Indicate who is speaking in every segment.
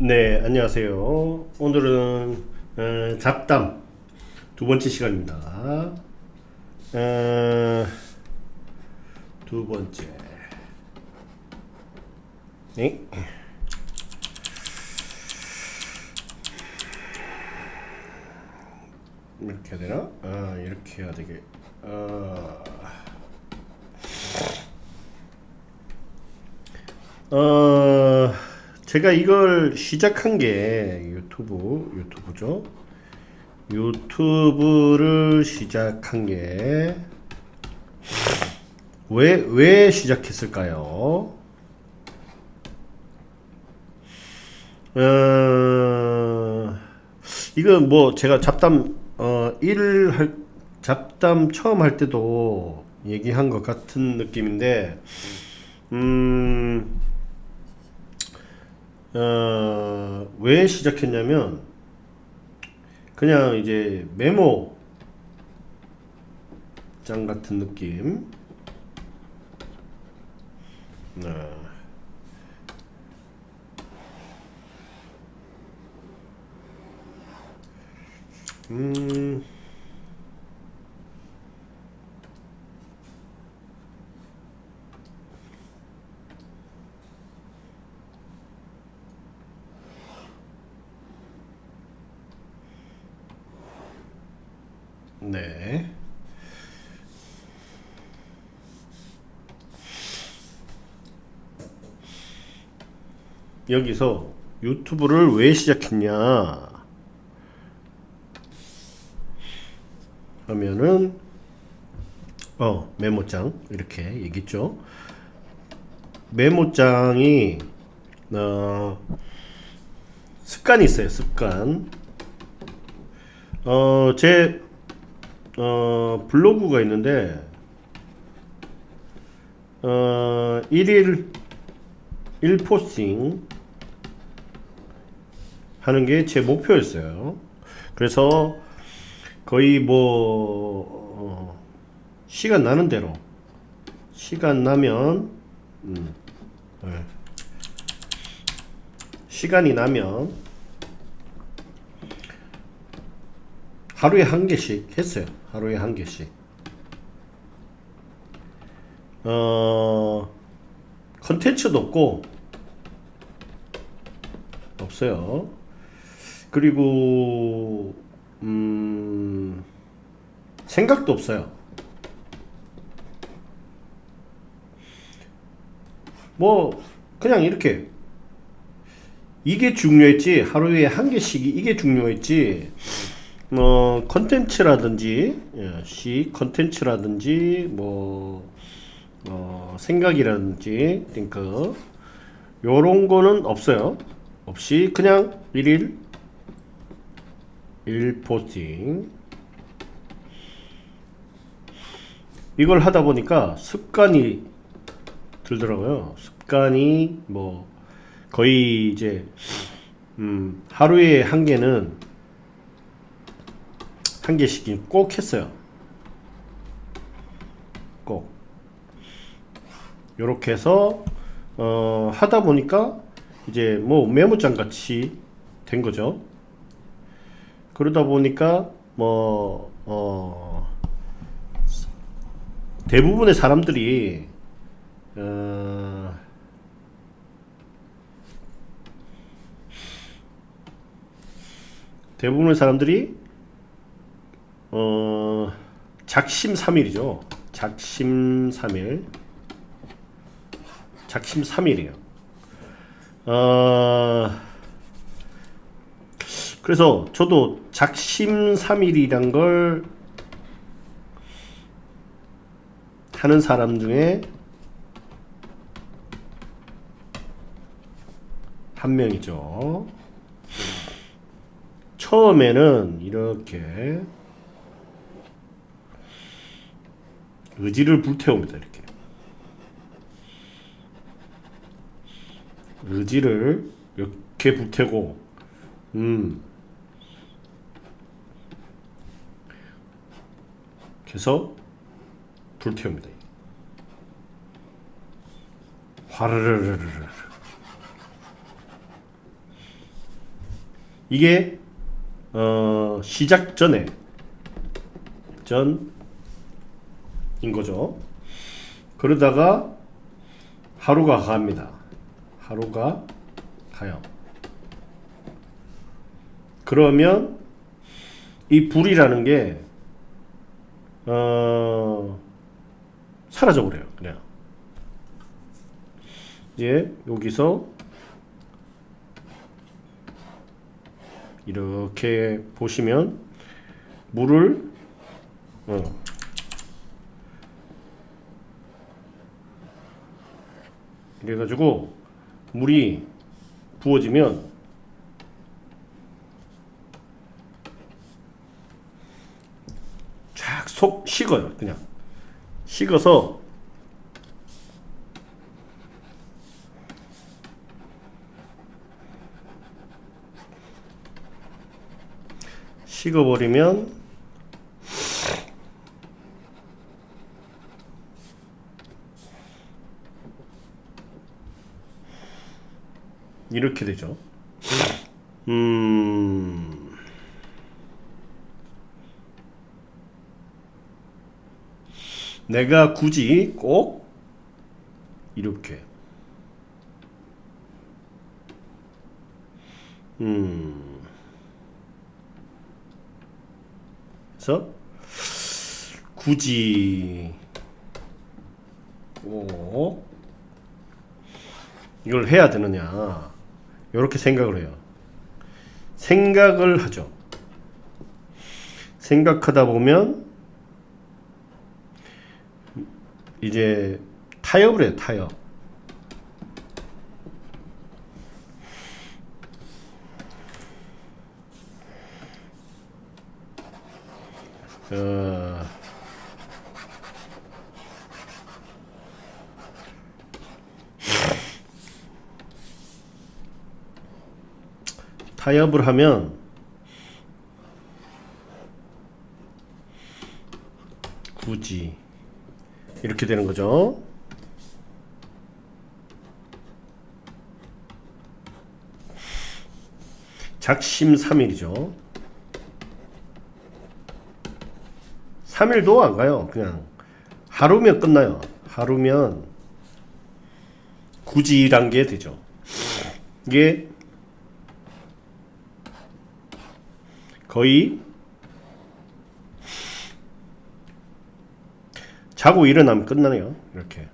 Speaker 1: 네, 안녕하세요. 오늘은 잡담 두 번째 시간입니다. 두 번째. 네. 이렇게 해야 되나? 이렇게 해야 되게. 제가 이걸 시작한 게 유튜브죠. 유튜브를 시작한 게 왜 시작했을까요? 이건 뭐 제가 잡담 처음 할 때도 얘기한 것 같은 느낌인데, 왜 시작했냐면, 그냥 이제 메모장 같은 느낌. 네. 음, 네. 여기서 유튜브를 왜 시작했냐 하면은, 메모장 이렇게 얘기했죠. 메모장이 어, 습관이 있어요. 습관. 제 블로그가 있는데, 1일 1포스팅 하는 게 제 목표였어요. 그래서 거의 시간 나는 대로, 시간 나면, 네. 시간이 나면 하루에 한 개씩 했어요. 하루에 한 개씩. 컨텐츠도 없어요. 그리고 생각도 없어요. 뭐 그냥 이렇게, 이게 중요했지. 하루에 한 개씩이 이게 중요했지. 컨텐츠라든지, 컨텐츠라든지, 생각이라든지, 띵크, 요런 거는 없어요. 없이 그냥 일일 1포스팅. 이걸 하다 보니까 습관이 들더라고요. 습관이 거의 이제, 하루에 한 개는, 한 개씩 꼭 했어요. 꼭. 요렇게 해서, 하다 보니까 이제 메모장 같이 된 거죠. 그러다 보니까 대부분의 사람들이, 대부분의 사람들이 작심삼일이죠. 작심삼일. 작심삼일이에요. 그래서 저도 작심삼일이란 걸 하는 사람 중에 한 명이죠. 처음에는 이렇게 의지를 불태웁니다. 이렇게 의지를 이렇게 불태고, 그래서 불태웁니다. 화르르르르. 이게 시작 전인 거죠. 그러다가 하루가 갑니다. 하루가 가요. 그러면 이 불이라는 게 사라져 버려요. 그냥 이제 여기서 이렇게 보시면 물을 이래가지고 물이 부어지면 쫙 속 식어요. 그냥 식어서 식어버리면 이렇게 되죠. 내가 굳이 꼭 이렇게 그래서 굳이 이걸 해야 되느냐 이렇게 생각을 해요. 생각을 하죠. 생각하다 보면 이제 타협을 해요. 타협. 타협을 하면 굳이 이렇게 되는 거죠. 작심삼일이죠. 3일도 안 가요. 그냥 하루면 끝나요. 하루면 굳이란 게 되죠. 이게 거의 자고 일어나면 끝나네요. 이렇게.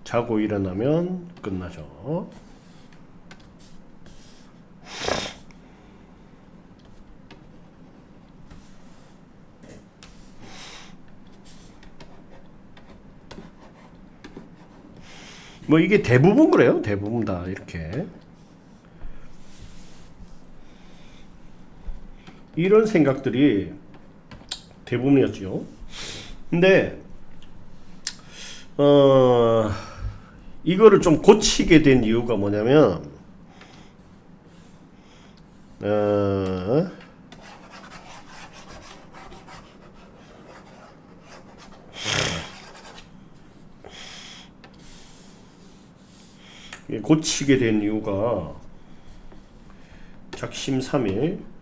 Speaker 1: 자고 일어나면 끝나죠. 뭐 이게 대부분 그래요. 대부분 다 이렇게. 이런 생각들이 대부분이었죠. 근데 이거를 좀 고치게 된 이유가 뭐냐면 고치게 된 이유가 작심삼일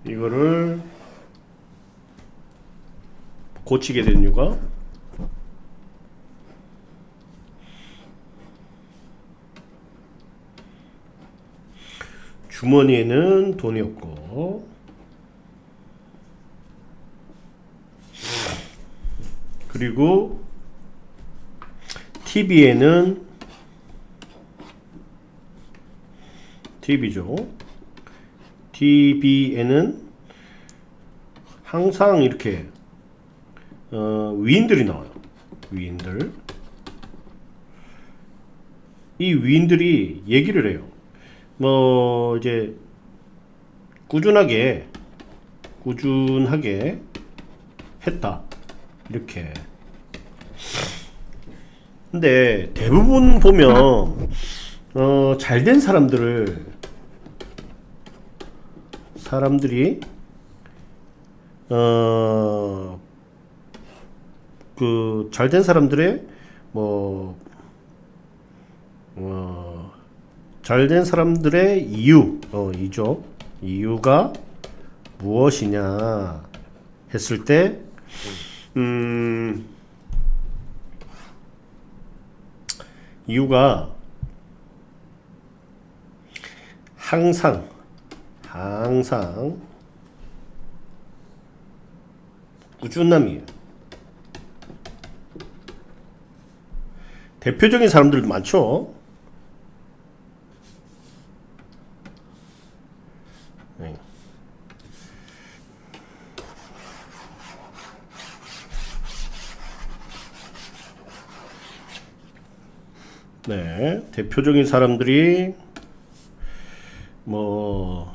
Speaker 1: 이거를 고치게 된 이유가 주머니에는 돈이 없고 그리고 TV에는 TV죠. TV에는 항상 이렇게 위인들이 나와요. 위인들. 이 위인들이 얘기를 해요. 뭐 이제 꾸준하게 했다 이렇게. 근데 대부분 보면 잘된 사람들이 그 잘된 사람들의 뭐 잘된 사람들의 이유가 무엇이냐 했을 때 이유가 항상 꾸준함이에요. 대표적인 사람들도 많죠. 네. 네, 대표적인 사람들이 뭐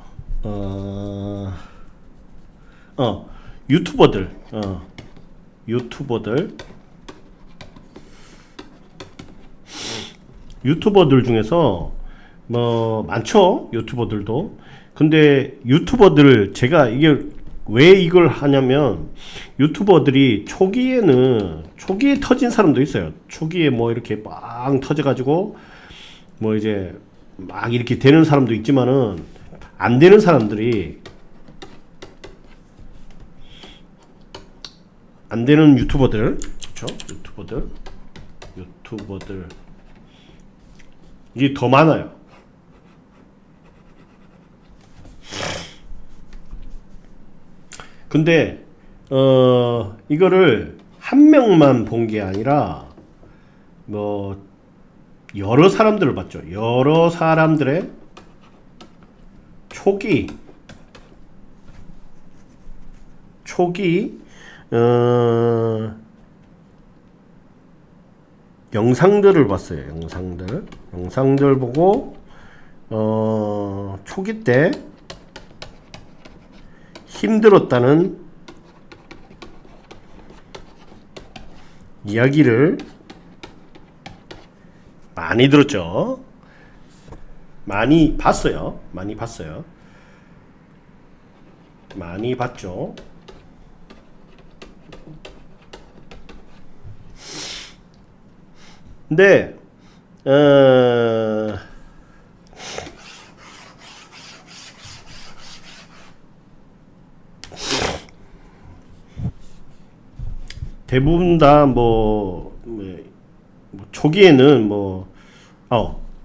Speaker 1: 유튜버들 중에서 뭐 많죠. 유튜버들도. 근데 유튜버들 제가 이게 왜 이걸 하냐면 유튜버들이 초기에 터진 사람도 있어요. 초기에 뭐 이렇게 빵 터져가지고 뭐 이제 막 이렇게 되는 사람도 있지만은 안 되는 사람들이 안 되는 유튜버들, 그렇죠? 유튜버들 이게 더 많아요. 근데 이거를 한 명만 본 게 아니라 뭐 여러 사람들을 봤죠. 여러 사람들의 초기 영상들을 봤어요. 영상들 보고 초기 때 힘들었다는 이야기를 많이 들었죠. 많이 봤죠. 근데 대부분 다 초기에는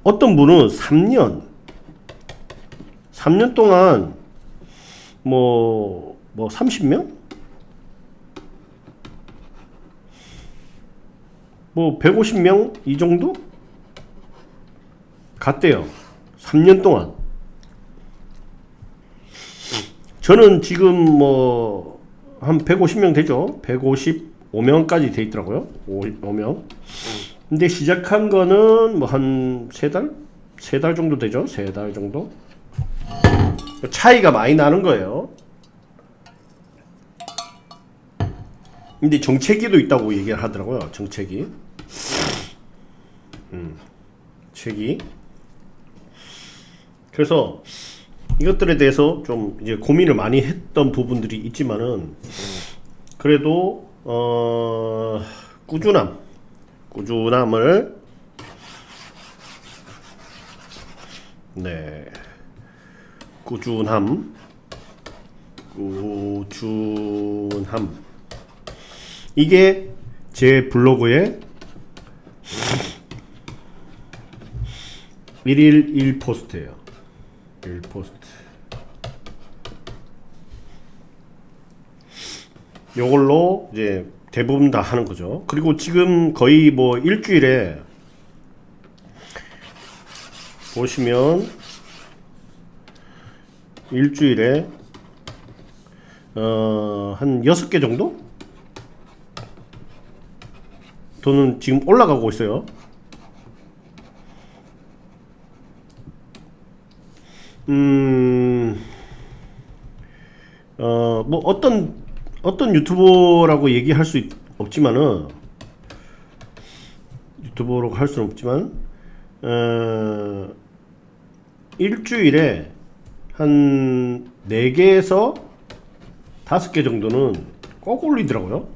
Speaker 1: 어떤 분은 3년 동안 30명? 150명 이 정도 갔대요. 3년 동안. 저는 지금 한 150명 되죠. 155명까지 돼 있더라고요. 5명. 근데 시작한 거는 한 3달? 3달 정도 되죠. 3달 정도. 차이가 많이 나는 거예요. 근데 정체기도 있다고 얘기를 하더라고요. 정체기. 체기. 그래서 이것들에 대해서 좀 이제 고민을 많이 했던 부분들이 있지만은 그래도 꾸준함을 꾸준함 이게 제 블로그의 1일 1포스트예요. 1포스트. 요걸로 이제 대부분 다 하는 거죠. 그리고 지금 거의 일주일에 보시면 일주일에 한 6개 정도? 돈은 지금 올라가고 있어요. 음, 뭐 어떤 유튜버라고 얘기할 수 없지만은, 유튜버라고 할 수는 없지만, 일주일에 한 4개에서 5개 정도는 꼭 올리더라고요.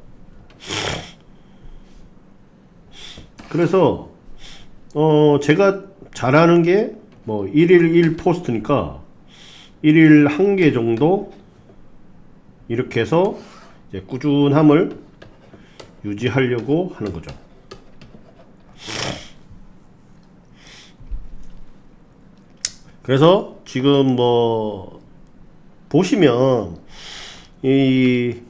Speaker 1: 그래서 제가 잘하는 게 뭐 1일 1 포스트니까 1일 1개 정도 이렇게 해서 이제 꾸준함을 유지하려고 하는 거죠. 그래서 지금 뭐 보시면 이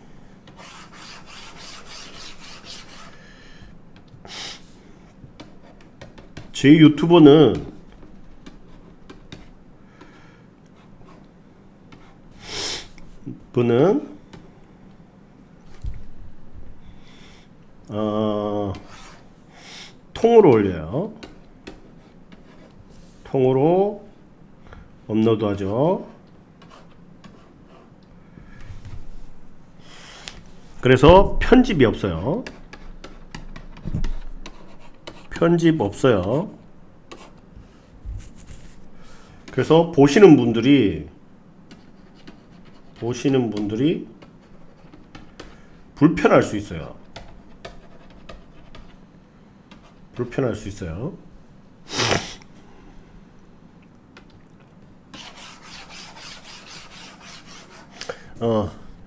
Speaker 1: 제 유튜버는 분은 통으로 올려요. 통으로 업로드하죠. 그래서 편집이 없어요. 편집 없어요. 그래서 보시는 분들이 불편할 수 있어요. 불편할 수 있어요.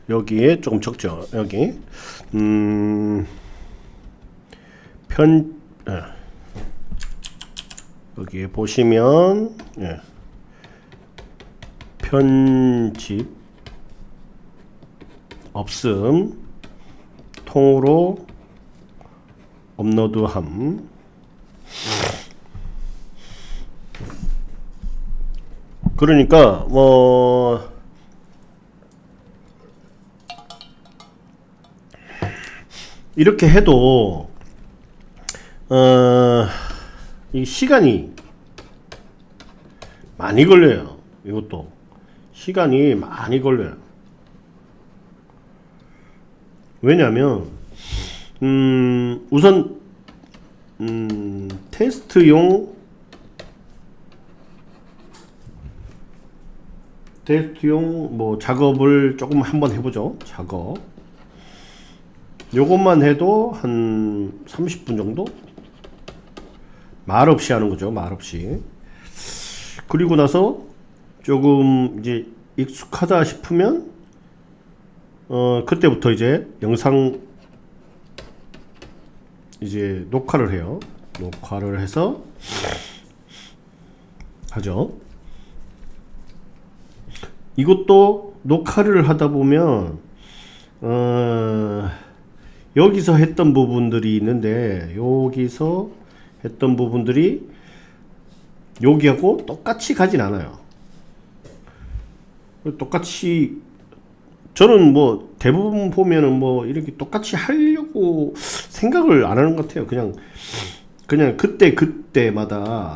Speaker 1: 여기에 조금 적죠. 여기 여기에 보시면 편집 없음, 통으로 업로드함. 그러니까 뭐 이렇게 해도 이 시간이 많이 걸려요. 이것도 시간이 많이 걸려요. 왜냐면 우선 테스트용 뭐 작업을 조금 한번 해보죠. 작업 요것만 해도 한 30분 정도? 말 없이 하는 거죠. 말 없이. 그리고 나서 조금 이제 익숙하다 싶으면 그때부터 이제 영상 이제 녹화를 해요. 녹화를 해서 하죠. 이것도 녹화를 하다 보면 여기서 했던 부분들이 있는데 여기서 했던 부분들이 여기하고 똑같이 가진 않아요. 똑같이 저는 뭐 대부분 보면은 뭐 이렇게 똑같이 하려고 생각을 안 하는 것 같아요. 그냥 그때마다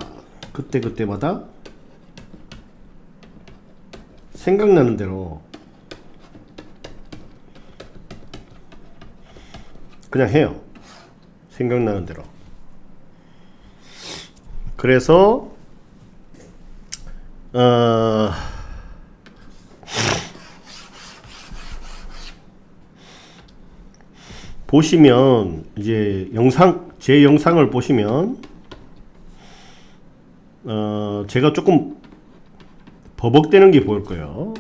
Speaker 1: 생각나는 대로 그냥 해요. 생각나는 대로. 그래서 보시면 이제 제 영상을 보시면 제가 조금 버벅대는 게 보일 거예요.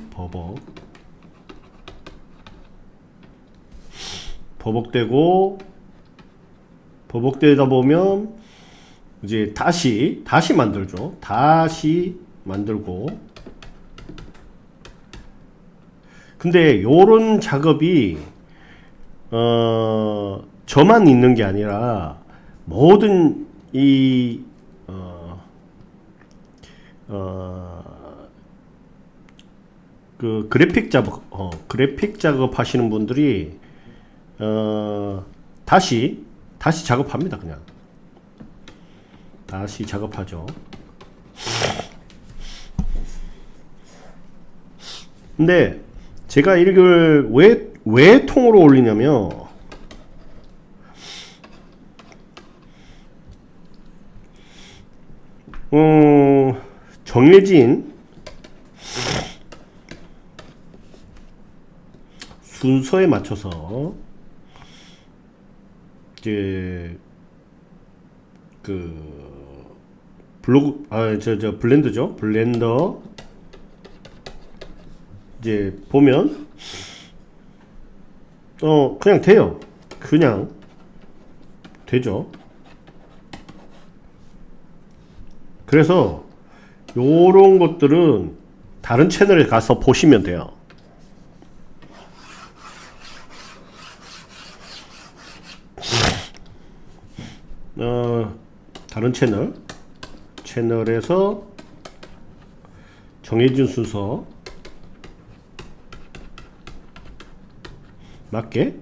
Speaker 1: 버벅대다 보면 이제 다시 만들죠. 다시 만들고. 근데 요런 작업이 저만 있는 게 아니라 모든 이 그 그래픽 작업 하시는 분들이 다시 작업합니다. 그냥 다시 작업하죠. 근데 제가 이걸 왜 통으로 올리냐면, 정해진 순서에 맞춰서 이제 블렌더죠. 블렌더 이제 보면 그냥 돼요. 그냥 되죠. 그래서 요런 것들은 다른 채널에 가서 보시면 돼요. 다른 채널에서 정해진 순서 맞게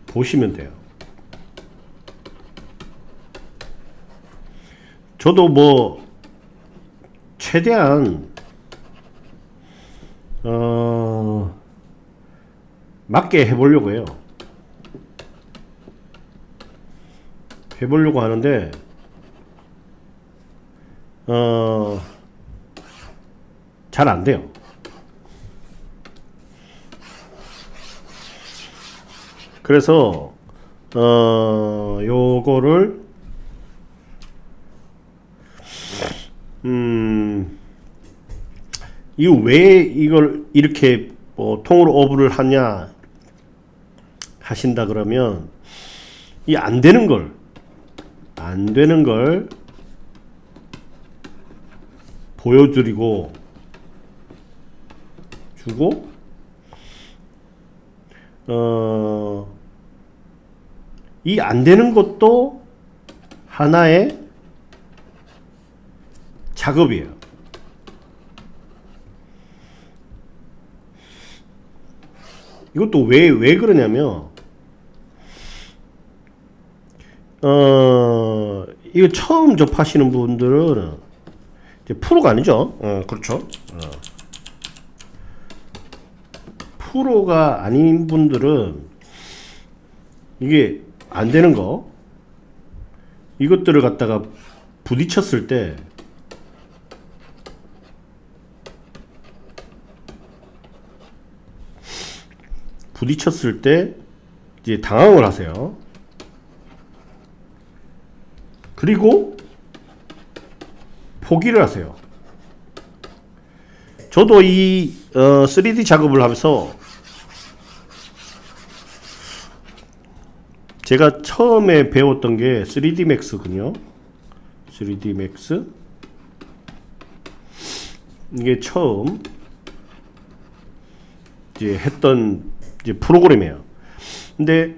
Speaker 1: 보시면 돼요. 저도 뭐 최대한 맞게 해보려고 해요. 해보려고 하는데 잘 안 돼요. 그래서 요거를 이거 왜 이걸 이렇게 통으로 오브를 하냐 하신다 그러면, 이 안 되는 걸 보여드리고 주고, 이 안 되는 것도 하나의 작업이에요. 이것도 왜 그러냐면, 이거 처음 접하시는 분들은 이제 프로가 아니죠. 그렇죠. 프로가 아닌 분들은 이게 안 되는 거, 이것들을 갖다가 부딪혔을 때 이제 당황을 하세요. 그리고 포기를 하세요. 저도 이 3D 작업을 하면서 제가 처음에 배웠던 게 3D Max군요. 3D Max. 이게 처음 이제 했던 이제 프로그램이에요. 근데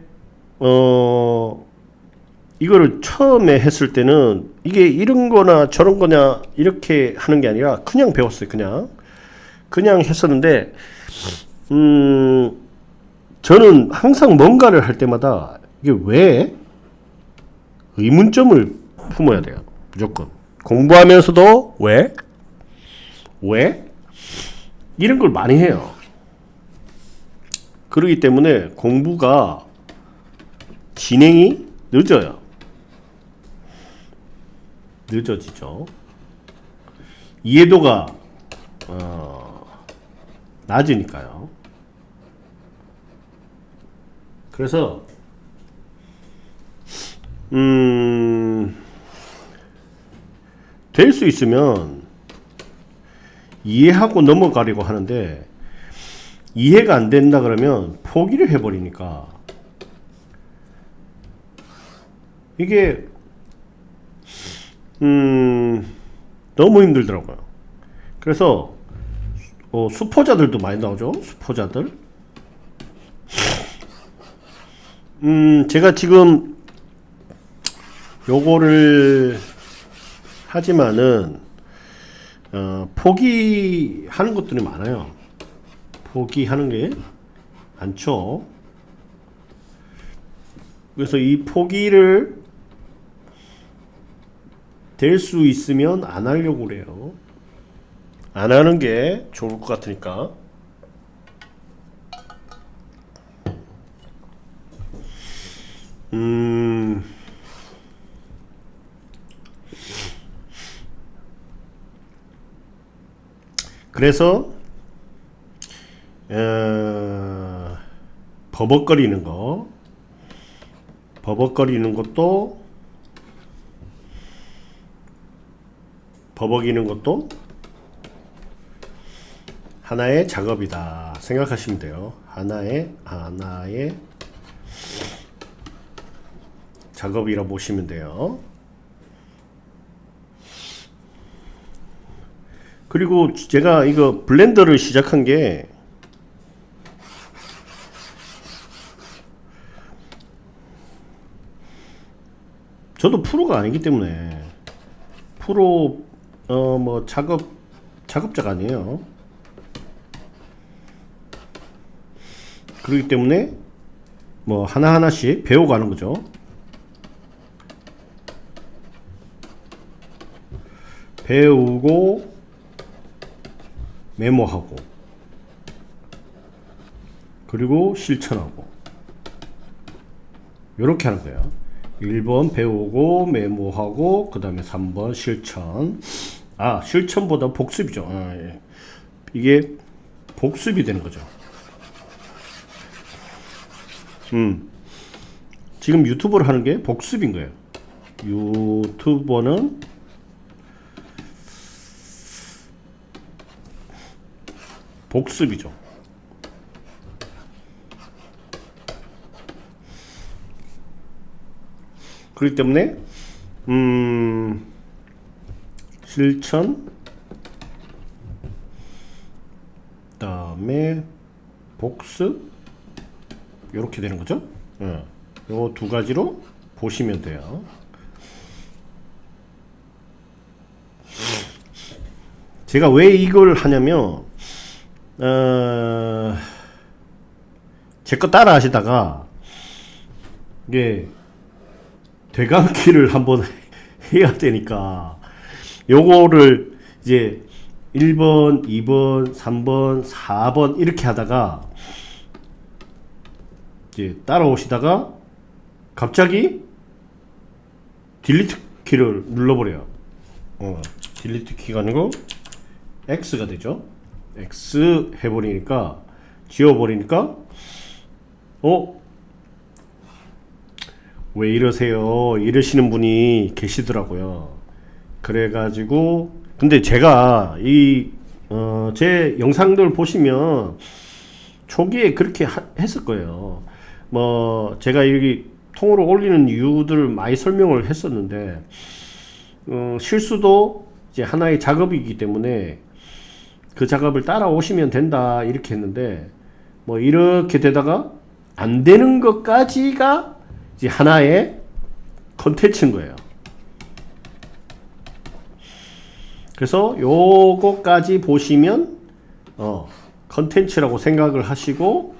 Speaker 1: 이거를 처음에 했을 때는 이게 이런 거나 저런 거냐 이렇게 하는 게 아니라 그냥 배웠어요. 그냥 했었는데, 저는 항상 뭔가를 할 때마다 이게 왜 의문점을 품어야 돼요. 무조건 공부하면서도 왜 이런 걸 많이 해요. 그렇기 때문에 공부가 진행이 늦어지죠. 이해도가 낮으니까요. 그래서 될 수 있으면 이해하고 넘어가려고 하는데, 이해가 안 된다 그러면 포기를 해버리니까 이게 너무 힘들더라고요. 그래서 수포자들도 많이 나오죠. 수포자들. 제가 지금 요거를 하지만은 포기하는 것들이 많아요. 포기하는 게 많죠. 그래서 이 포기를 될 수 있으면 안 하려고 그래요. 안 하는 게 좋을 것 같으니까. 그래서 버벅거리는 것도 버벅이는 것도 하나의 작업이다 생각하시면 돼요. 하나의 작업이라 보시면 돼요. 그리고 제가 이거 블렌더를 시작한 게 저도 프로가 아니기 때문에 프로 뭐 작업자가 아니에요. 그렇기 때문에 뭐 하나하나씩 배워가는 거죠. 배우고 메모하고 그리고 실천하고 요렇게 하는 거예요. 1번 배우고 메모하고 그 다음에 3번 실천. 실천보다 복습이죠. 예. 이게 복습이 되는 거죠. 지금 유튜버를 하는 게 복습인 거예요. 유튜버는 복습이죠. 그렇기 때문에 실천 그다음에 복습 이렇게 되는 거죠. 요 두 가지로 보시면 돼요. 제가 왜 이걸 하냐면 제 거 따라 하시다가 이게 되감기를 한번 해야 되니까 요거를 이제 1번, 2번, 3번, 4번 이렇게 하다가 이제 따라오시다가 갑자기 딜리트 키를 눌러버려요. 딜리트 키가 아니고 X가 되죠. X 해버리니까 지워버리니까 왜 이러세요? 이러시는 분이 계시더라고요. 그래가지고 근데 제가 제 영상들 보시면 초기에 그렇게 했을 거예요. 뭐 제가 여기 통으로 올리는 이유들 많이 설명을 했었는데 실수도 이제 하나의 작업이기 때문에 그 작업을 따라오시면 된다 이렇게 했는데 뭐 이렇게 되다가 안 되는 것까지가 이제 하나의 컨텐츠인 거예요. 그래서 요거까지 보시면 컨텐츠라고 생각을 하시고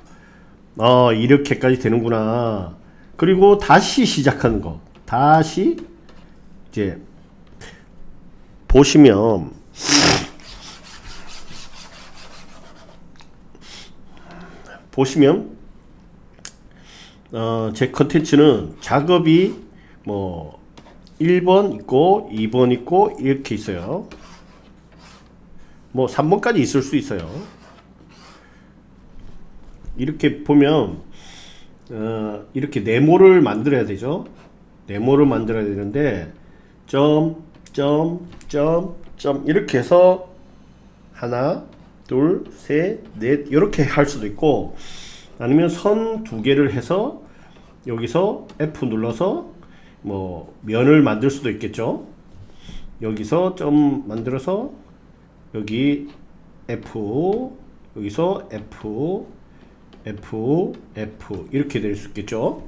Speaker 1: 이렇게까지 되는구나. 그리고 다시 시작하는 거. 다시 이제 보시면 제 컨텐츠는 작업이 뭐 1번 있고 2번 있고 이렇게 있어요. 뭐 3번까지 있을 수 있어요. 이렇게 보면 이렇게 네모를 만들어야 되죠. 네모를 만들어야 되는데 점 이렇게 해서 하나 둘 셋 넷 이렇게 할 수도 있고 아니면 선 두 개를 해서 여기서 F 눌러서 뭐 면을 만들 수도 있겠죠. 여기서 점 만들어서 여기 F 여기서 F 이렇게 될 수 있겠죠.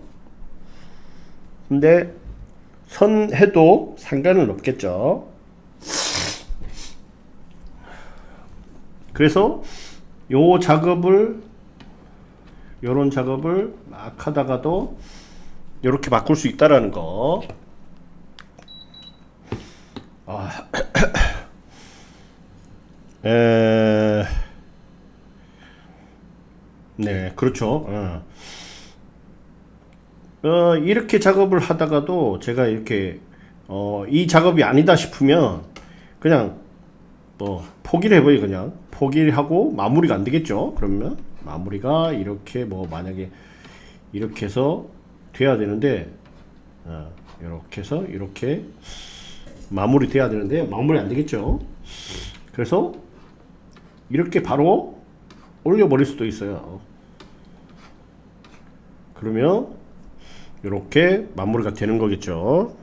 Speaker 1: 근데 선 해도 상관은 없겠죠. 그래서 요 작업을 요런 작업을 막 하다가도 요렇게 바꿀 수 있다라는 거. 에, 네, 그렇죠. 이렇게 작업을 하다가도 제가 이렇게 이 작업이 아니다 싶으면 그냥 뭐 포기를 해버려. 그냥 포기를 하고 마무리가 안 되겠죠. 그러면 마무리가 이렇게 뭐 만약에 이렇게 해서 돼야 되는데 이렇게 해서 이렇게 마무리 돼야 되는데 마무리 안 되겠죠. 그래서 이렇게 바로 올려버릴 수도 있어요. 그러면 이렇게 마무리가 되는 거겠죠.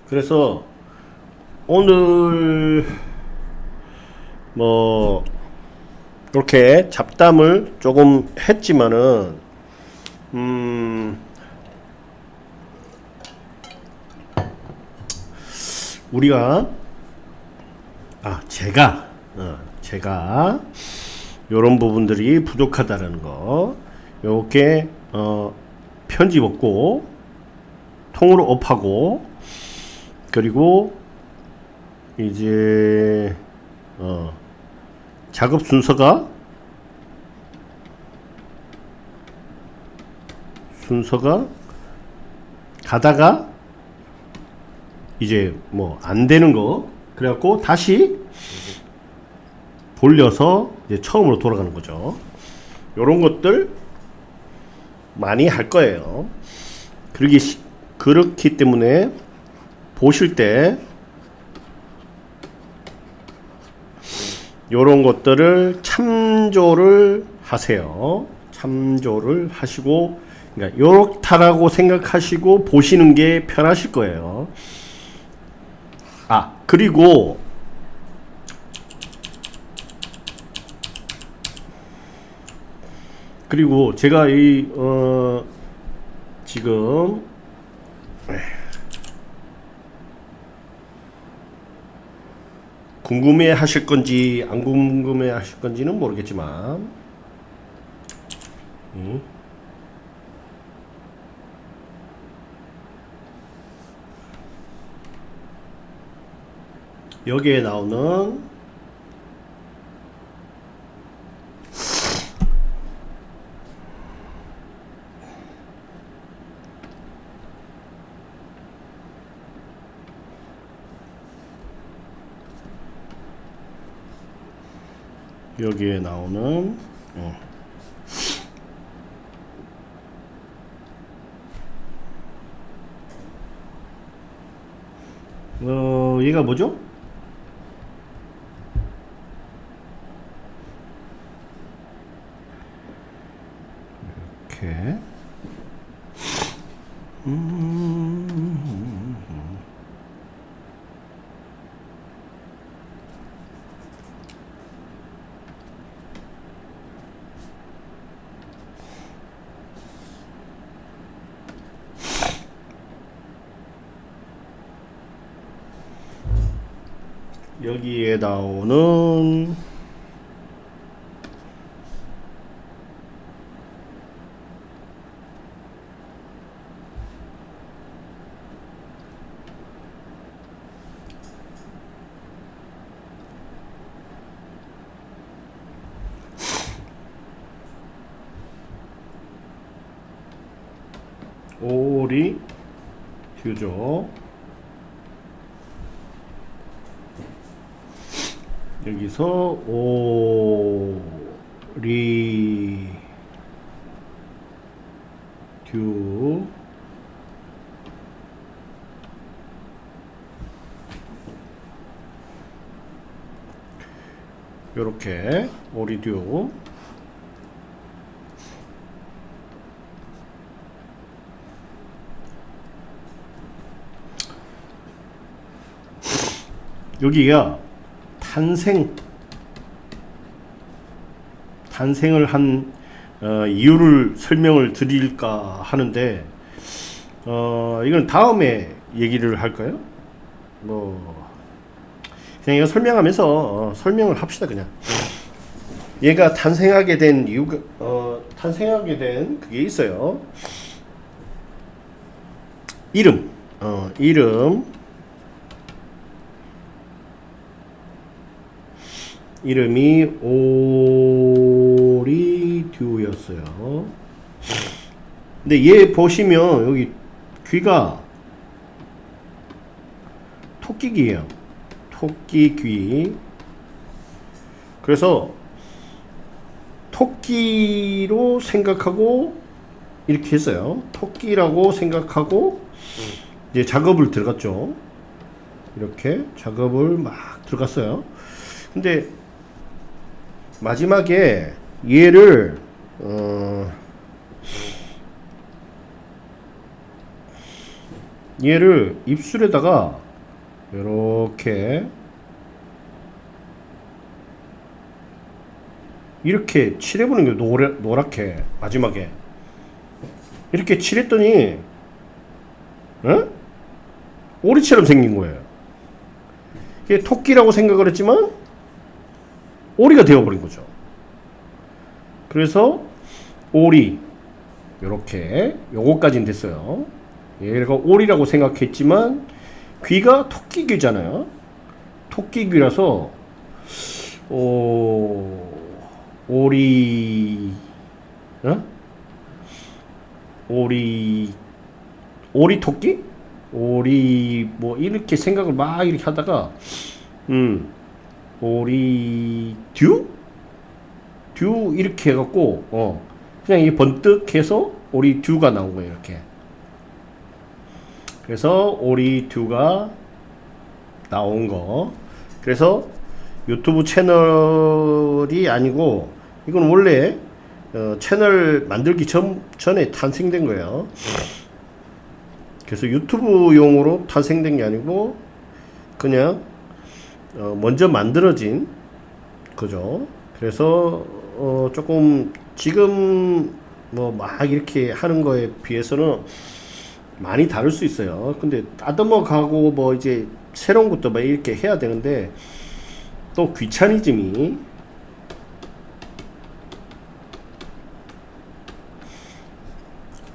Speaker 1: 그래서 오늘 뭐 이렇게 잡담을 조금 했지만은 우리가 제가 요런 부분들이 부족하다는 거 요렇게 편집 없고 통으로 업하고 그리고 이제 작업 순서가 가다가 이제 뭐 안 되는 거 그래갖고 다시 돌려서 이제 처음으로 돌아가는 거죠. 요런 것들 많이 할 거예요. 그렇기 때문에 보실 때 요런 것들을 참조를 하세요. 참조를 하시고, 그러니까 요렇다라고 생각하시고 보시는 게 편하실 거예요. 그리고 제가 지금 궁금해 하실 건지 안 궁금해 하실 건지는 모르겠지만 여기에 나오는 얘가 뭐죠? 이렇게 여기에 나오는 오리듀죠. 여기서 오리듀 요렇게 오리듀 여기가 탄생을 한 이유를 설명을 드릴까 하는데 이건 다음에 얘기를 할까요? 뭐 그냥 이거 설명하면서 설명을 합시다. 그냥 얘가 탄생하게 된 이유가 탄생하게 된 그게 있어요. 이름, 이름이 오리듀였어요. 근데 얘 보시면 여기 귀가 토끼귀예요. 토끼귀. 그래서 토끼로 생각하고 이렇게 했어요. 토끼라고 생각하고 이제 작업을 들어갔죠. 이렇게 작업을 막 들어갔어요. 근데 마지막에 얘를 얘를 입술에다가 이렇게 칠해보는 게 노랗게 마지막에 이렇게 칠했더니 오리처럼 생긴 거예요. 이게 토끼라고 생각을 했지만 오리가 되어버린 거죠. 그래서 오리 요렇게 요거까지는 됐어요. 얘가 오리라고 생각했지만 귀가 토끼귀잖아요. 토끼귀라서 오리 토끼? 오리 뭐 이렇게 생각을 막 이렇게 하다가 오리 듀 이렇게 해갖고 그냥 이 번뜩해서 오리 듀가 나온 거예요. 이렇게. 그래서 오리 듀가 나온 거. 그래서 유튜브 채널이 아니고 이건 원래 채널 만들기 전에 탄생된 거예요. 그래서 유튜브용으로 탄생된 게 아니고 그냥 먼저 만들어진 거죠. 그래서 조금 지금 뭐 막 이렇게 하는 거에 비해서는 많이 다를 수 있어요. 근데 따듬어 가고 뭐 이제 새로운 것도 막 이렇게 해야 되는데 또 귀차니즘이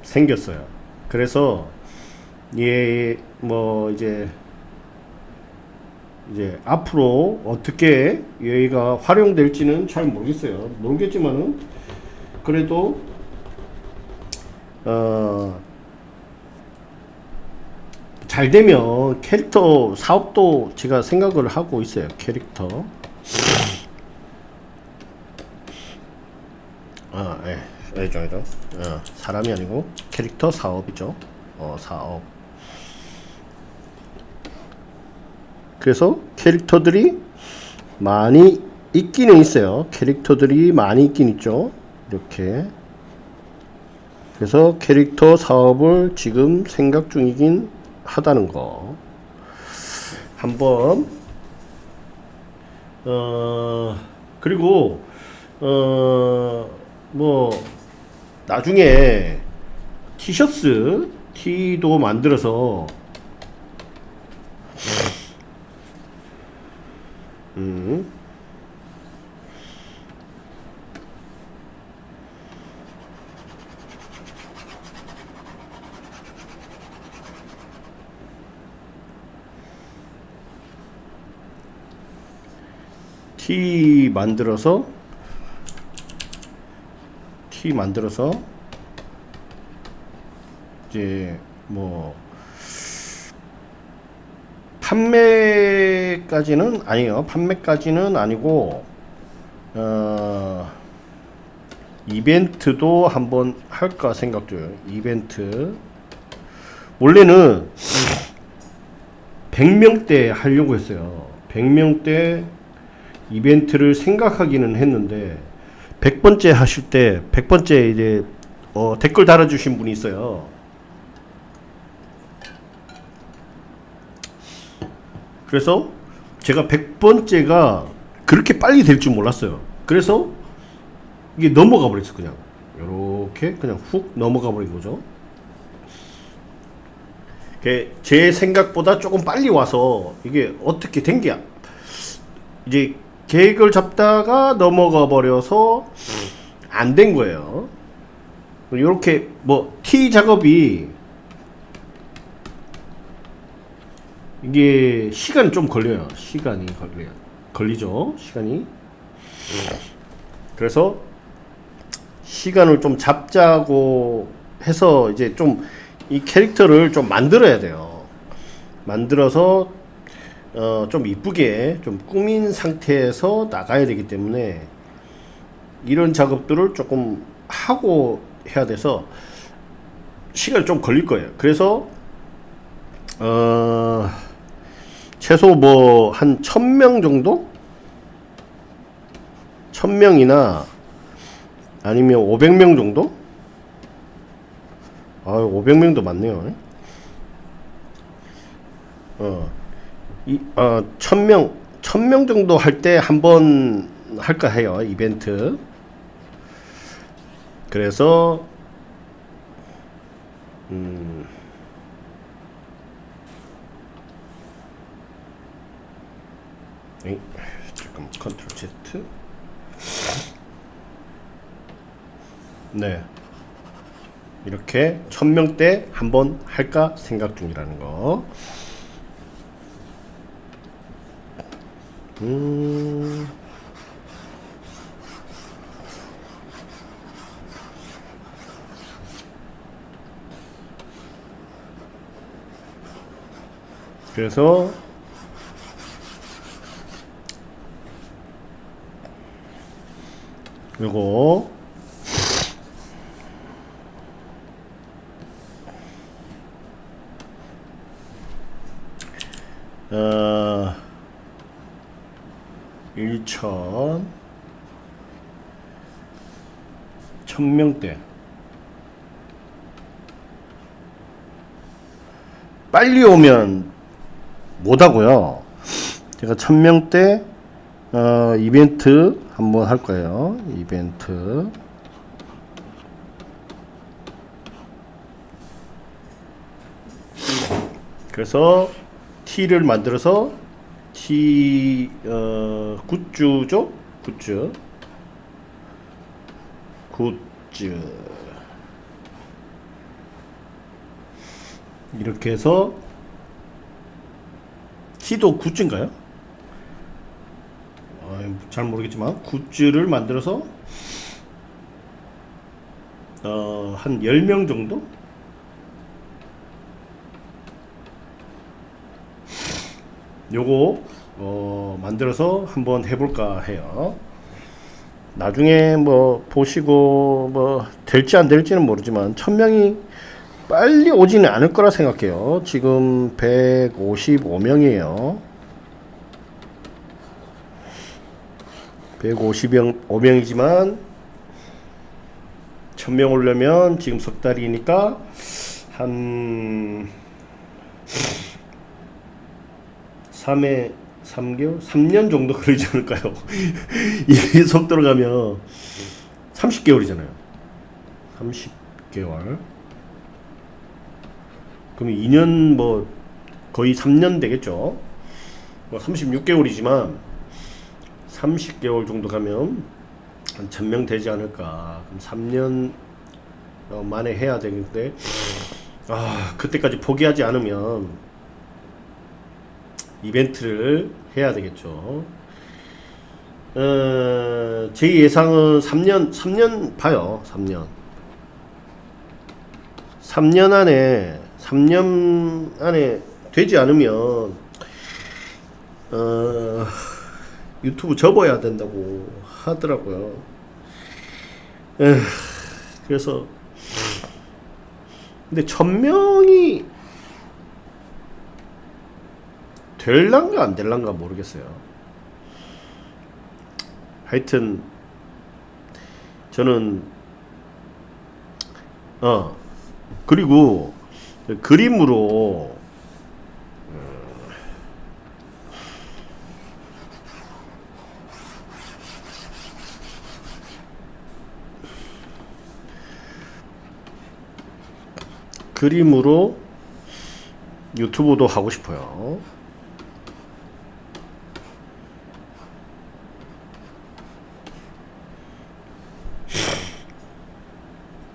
Speaker 1: 생겼어요. 그래서 얘 뭐 이제 앞으로 어떻게 얘가 활용될지는 잘 모르겠어요. 모르겠지만은 그래도 잘 되면 캐릭터 사업도 제가 생각을 하고 있어요. 캐릭터. 아니죠. 사람이 아니고 캐릭터 사업이죠. 사업. 그래서 캐릭터들이 많이 있기는 있어요. 캐릭터들이 많이 있긴 있죠. 이렇게. 그래서 캐릭터 사업을 지금 생각 중이긴 하다는 거. 한번 그리고 뭐 나중에 티셔츠 티도 만들어서 티 만들어서 이제 뭐 판매까지는 아니에요. 판매까지는 아니고 이벤트도 한번 할까 생각 중이에요. 이벤트 원래는 100명대 하려고 했어요. 100명대 이벤트를 생각하기는 했는데 100번째 하실 때 100번째 이제 댓글 달아주신 분이 있어요. 그래서 제가 100번째가 그렇게 빨리 될 줄 몰랐어요. 그래서 이게 넘어가 버렸어. 그냥 요렇게 그냥 훅 넘어가 버린 거죠. 제 생각보다 조금 빨리 와서 이게 어떻게 된 게 이제 계획을 잡다가 넘어가 버려서 안 된 거예요. 이렇게 뭐 티 작업이 이게 시간이 좀 걸려요. 걸리죠. 시간이. 그래서 시간을 좀 잡자고 해서 이제 좀 이 캐릭터를 좀 만들어야 돼요. 만들어서 좀 이쁘게 좀 꾸민 상태에서 나가야 되기 때문에 이런 작업들을 조금 하고 해야 돼서 시간이 좀 걸릴 거예요. 그래서 최소 뭐 한 1000명 정도? 1000명이나 아니면 500명 정도? 500명도 많네요. 1000명 정도 할 때 한 번 할까 해요, 이벤트. 그래서 잠깐 컨트롤 Z. 네, 이렇게 1000명대 한번 할까 생각 중이라는 거. 그래서 요거 어 1000명대 빨리 오면 못하고요. 제가 1000명대 이벤트 한번 할 거예요. 이벤트. 그래서 T를 만들어서 굿즈죠? 굿즈. 이렇게 해서 T도 굿즈인가요? 잘 모르겠지만 굿즈를 만들어서 한 10명 정도? 요거 만들어서 한번 해볼까 해요. 나중에 뭐 보시고 뭐 될지 안 될지는 모르지만 1000명이 빨리 오지는 않을 거라 생각해요. 지금 155명이에요. 155명이지만 1000명 오려면 지금 석 달이니까 한 3개월? 3년 정도 걸리지 않을까요? 이 속도로 가면 30개월이잖아요. 30개월. 그럼 2년 뭐 거의 3년 되겠죠. 뭐 36개월이지만 30개월 정도 가면 한 1000명 되지 않을까. 그럼 3년 만에 해야 되는데 그때까지 포기하지 않으면 이벤트를 해야 되겠죠. 제 예상은 3년 봐요. 3년 안에 되지 않으면 유튜브 접어야 된다고 하더라고요. 그래서 근데 1000명이 될란가 안 될란가 모르겠어요. 하여튼 저는 그리고 그림으로 유튜브도 하고 싶어요.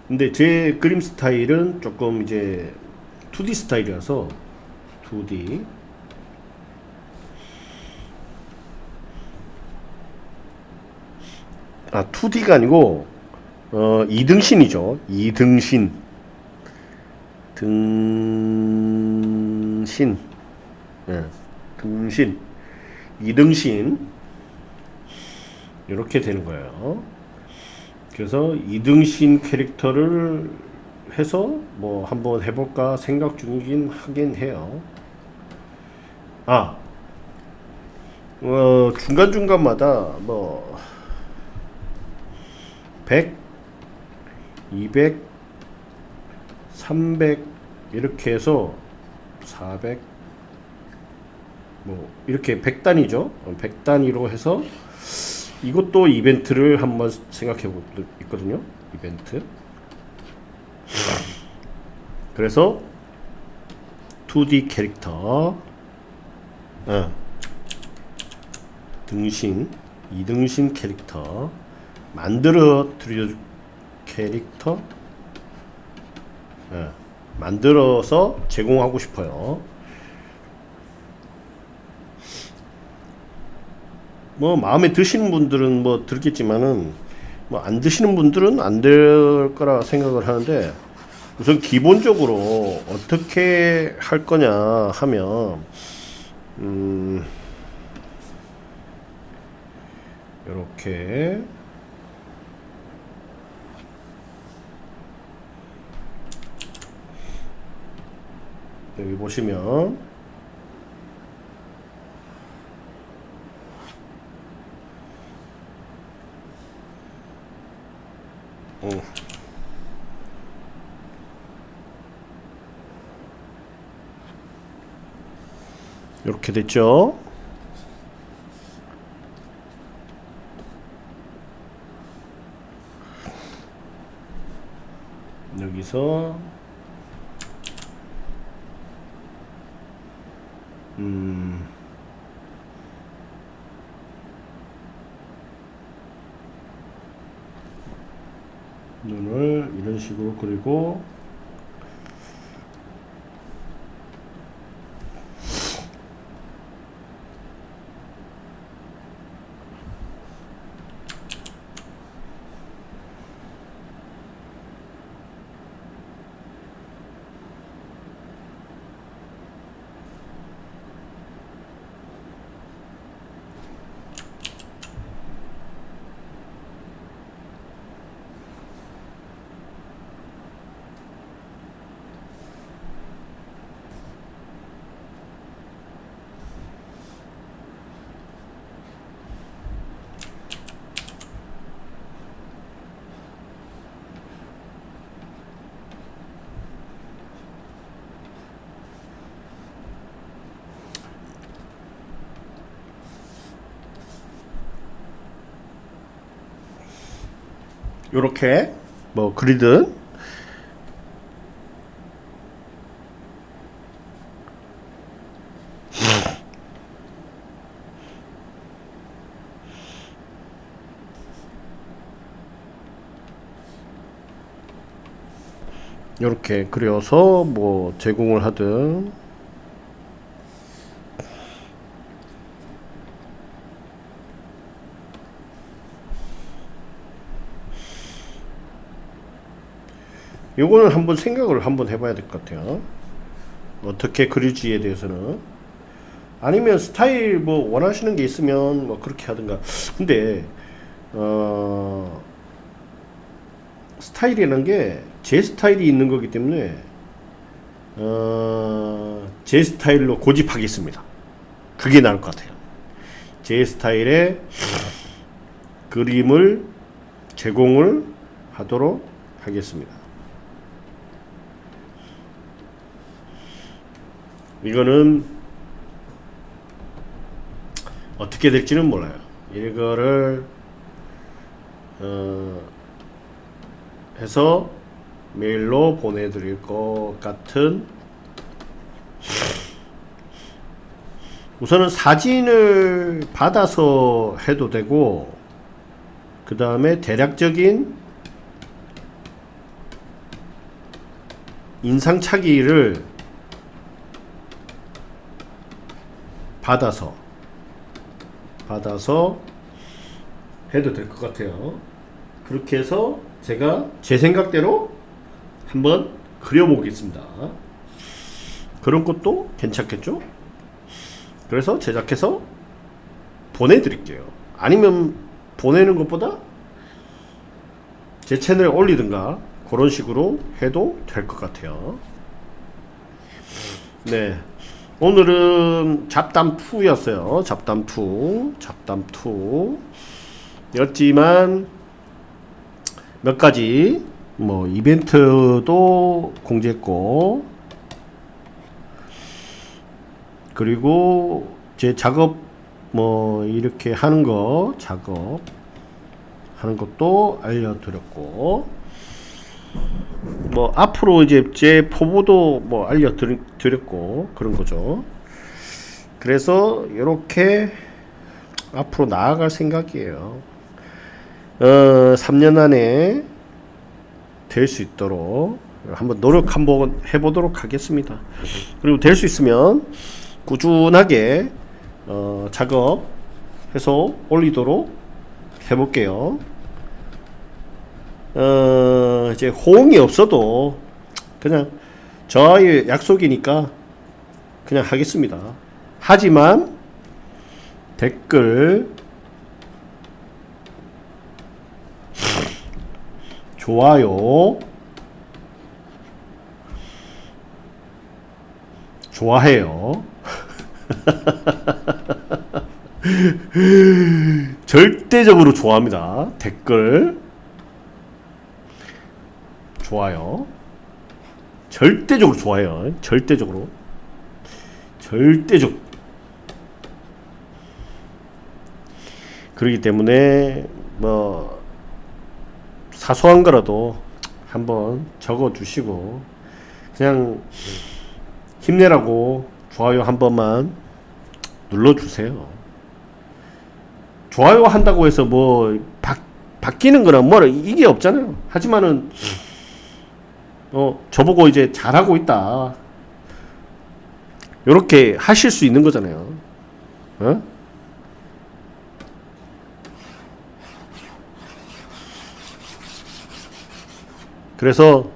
Speaker 1: 근데 제 그림 스타일은 조금 이제 2D 스타일이라서 2D 2D가 아니고 이등신이죠. 이등신. 등신. 예. 등신. 이등신. 이렇게 되는 거예요. 그래서 이등신 캐릭터를 해서 뭐 한번 해볼까 생각 중이긴 하긴 해요. 중간중간마다 뭐 100, 200, 300 이렇게 해서 400 뭐 이렇게 100단위죠. 100단위로 해서 이것도 이벤트를 한번 생각해 보고 있거든요. 이벤트. 그래서 2D 캐릭터 등신 2등신 캐릭터 만들어 드려 캐릭터 만들어서 제공하고 싶어요. 뭐 마음에 드시는 분들은 뭐 들겠지만은 뭐 안 드시는 분들은 안 될 거라 생각을 하는데, 우선 기본적으로 어떻게 할 거냐 하면 이렇게 여기 보시면 이렇게 됐죠. 여기서 눈을 이런 식으로 그리고 요렇게 뭐 그리든 요렇게 그려서 뭐 제공을 하든 요거는 한번 생각을 한번 해봐야 될 것 같아요. 어떻게 그릴지에 대해서는. 아니면 스타일 뭐 원하시는 게 있으면 뭐 그렇게 하든가. 근데 스타일이라는 게 제 스타일이 있는 거기 때문에 제 스타일로 고집하겠습니다. 그게 나을 것 같아요. 제 스타일의 그림을 제공을 하도록 하겠습니다. 이거는 어떻게 될지는 몰라요. 이거를 해서 메일로 보내드릴 것 같은, 우선은 사진을 받아서 해도 되고, 그 다음에 대략적인 인상착의를 받아서 해도 될 것 같아요. 그렇게 해서 제가 제 생각대로 한번 그려보겠습니다. 그런 것도 괜찮겠죠? 그래서 제작해서 보내드릴게요. 아니면 보내는 것보다 제 채널에 올리든가 그런 식으로 해도 될 것 같아요. 네, 오늘은 잡담2였어요. 잡담2 였지만 몇 가지 뭐 이벤트도 공지했고, 그리고 제 작업 뭐 이렇게 하는 거 작업 하는 것도 알려드렸고, 뭐 앞으로 이제 제 포부도 뭐 알려드렸고 그런 거죠. 그래서 이렇게 앞으로 나아갈 생각이에요. 3년 안에 될 수 있도록 한번 노력 한번 해보도록 하겠습니다. 그리고 될 수 있으면 꾸준하게 작업해서 올리도록 해볼게요. 이제 호응이 없어도 그냥 저의 약속이니까 그냥 하겠습니다. 하지만 댓글, 좋아요, 좋아해요. 절대적으로 좋아합니다. 댓글, 좋아요. 절대적으로 좋아요. 절대적으로. 그렇기 때문에 뭐 사소한 거라도 한번 적어 주시고 그냥 힘내라고 좋아요 한 번만 눌러 주세요. 좋아요 한다고 해서 뭐 바뀌는 거나 뭐 이게 없잖아요. 하지만은 저보고 이제 잘하고 있다 요렇게 하실 수 있는 거잖아요. 그래서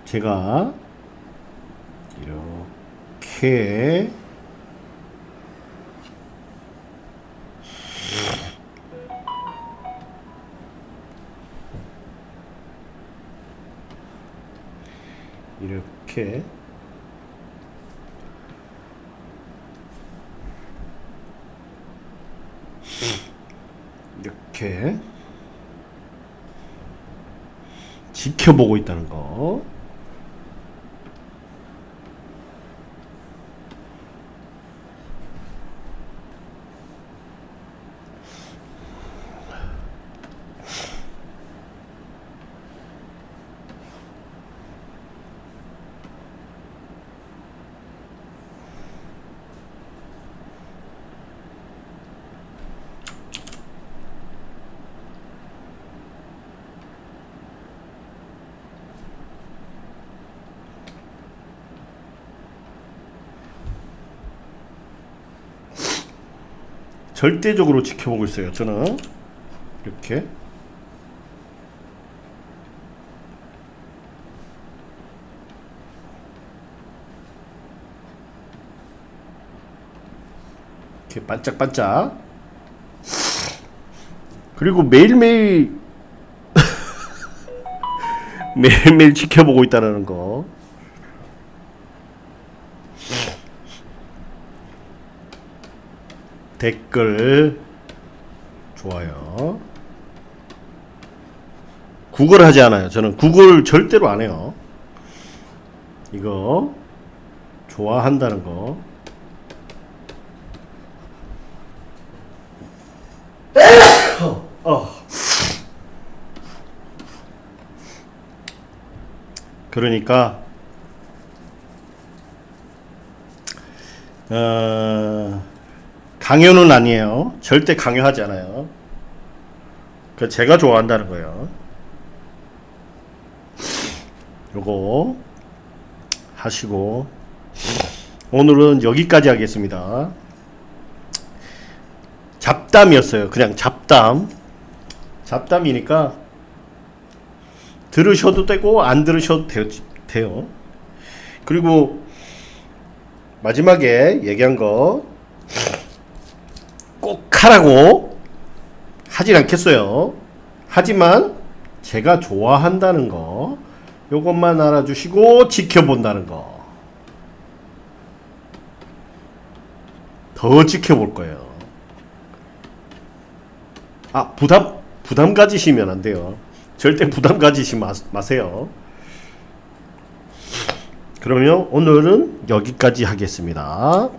Speaker 1: 제가 이렇게 이렇게 지켜보고 있다는 거. 절대적으로 지켜보고 있어요. 저는 이렇게 반짝반짝. 그리고 매일매일 매일매일 지켜보고 있다는 거. 댓글, 좋아요. 구글 하지 않아요. 저는 구글 절대로 안 해요. 이거 좋아한다는 거. 그러니까 강요는 아니에요. 절대 강요하지 않아요. 그 제가 좋아한다는 거예요. 요거 하시고 오늘은 여기까지 하겠습니다. 잡담이었어요. 그냥 잡담이니까 들으셔도 되고 안 들으셔도 돼요. 그리고 마지막에 얘기한 거 꼭 하라고 하진 않겠어요. 하지만 제가 좋아한다는 거 요것만 알아주시고 지켜본다는 거 더 지켜볼 거예요. 아, 부담 가지시면 안 돼요. 절대 부담 가지시 마세요. 그러면 오늘은 여기까지 하겠습니다.